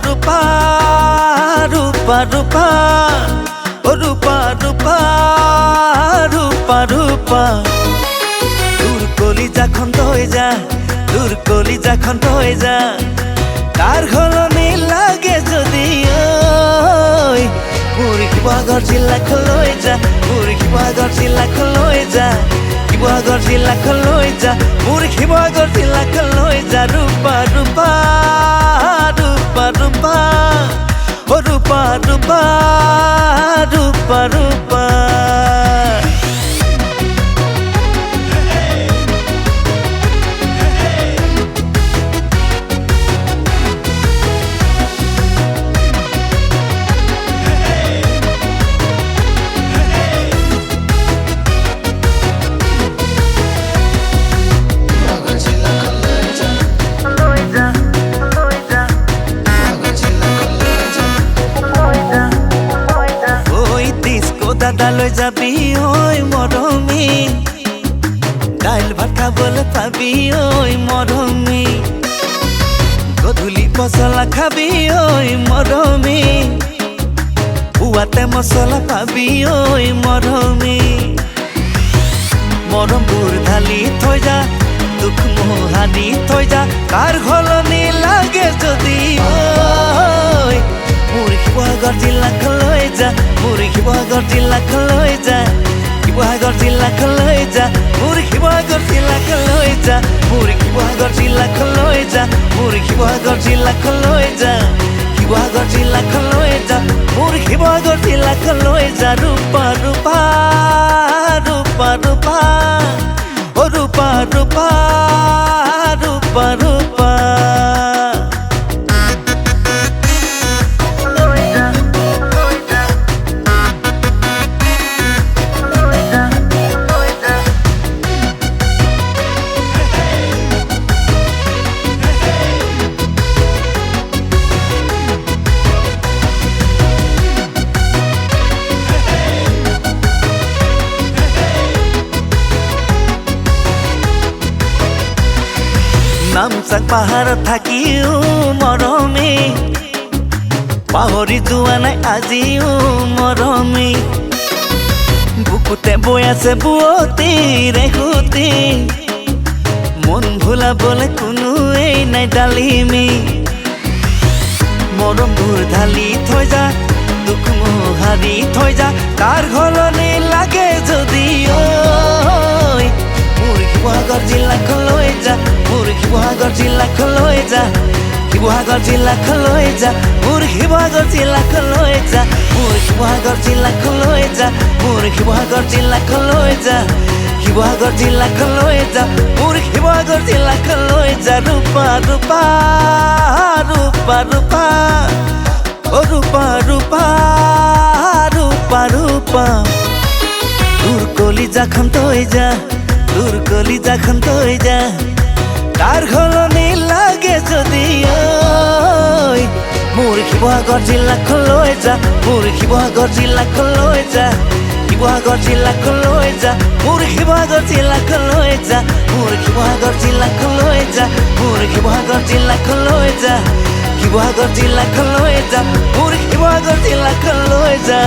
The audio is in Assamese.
রূপা রূপা রূপা ও রূপা রূপা রূপা রূপা দূর কলিজা খন্ত হয়ে যা দূর কলিজা খন্ত হয়ে যা তার হলনে লাগে যদি ওই মুড়ি কিবাগর জিল্লা খলয়ে যা মুড়ি কিবাগর জিল্লা খলয়ে যা কিবাগর জিল্লা খলয়ে যা মুড়ি কিবাগর জিল্লা খলয়ে যা রূপা রূপা রূপা রূপা ও রূপা রূপা রূপা রূপা দাদা লই যাবি ওই মরমি ডাইল ভাত খাবলে পাবি ওই মরমি গধুলি মশলা খাবি ওই মরমি পুয়াতে মশলা পাবি ওই মরমি মরমপুর ঢালি থৈ যা দুঃখ মোহানি থৈ যা কার ঘলনি লাগে যদি ওই মুড়ি শিৱসাগৰ জিলা খলৈ যা মুড়ি শিৱসাগৰ জিলা খলৈ যা শিৱসাগৰ জিলা খলৈ যা মুড়ি শিৱসাগৰ জিলা খলৈ যা মুড়ি শিৱসাগৰ জিলা খলৈ যা মুড়ি শিৱসাগৰ জিলা খলৈ যা শিৱসাগৰ জিলা খলৈ যা মুড়ি শিৱসাগৰ জিলা খলৈ যা ৰূপা ৰূপা ৰূপা ৰূপা ও ৰূপা ৰূপা ৰূপা ৰূপা নামচাং পাহাৰত থাকিও মৰমী পাহৰি যোৱা নাই আজিও মৰমী বুকুতে বৈ আছে বুৱতী ৰেখুতি মন ভুলাবলৈ কোনোৱেই নাই ডালিমী মৰমবোৰ ঢালি থৈ যা দুখ মোহাৰি থৈ যা কাৰ ঘলনি লাগে যদি ঐ মুড়ি শিৱসাগৰ জিলা খলৈ যা মুড়ি শিৱসাগৰ জিলা খলৈ যা শিৱসাগৰ জিলা খলৈ যা মুড়ি শিৱসাগৰ জিলা খলৈ যা মুড়ি শিৱসাগৰ জিলা খলৈ যা মুড়ি শিৱসাগৰ জিলা খলৈ যা শিৱসাগৰ জিলা খলৈ যা মুড়ি শিৱসাগৰ জিলা খলৈ যা ৰূপা ৰূপা ৰূপা ৰূপা ও রূপা রূপা রূপা রূপা দূর কলিজা খন্ত হয়ে যা দূর কলিজা খন্ত হয়ে যা তার ঘলনি লাগে যদি ওই মুড়ি শিৱসাগৰ জিলা খলৈ যা মুড়ি শিৱসাগৰ জিলা খলৈ যা শিৱসাগৰ জিলা খলৈ যা মুড়ি শিৱসাগৰ জিলা খলৈ যা মুড়ি শিৱসাগৰ জিলা খলৈ যা মুড়ি শিৱসাগৰ জিলা খলৈ যা শিৱসাগৰ জিলা খলৈ যা মুড়ি শিৱসাগৰ জিলা খলৈ যা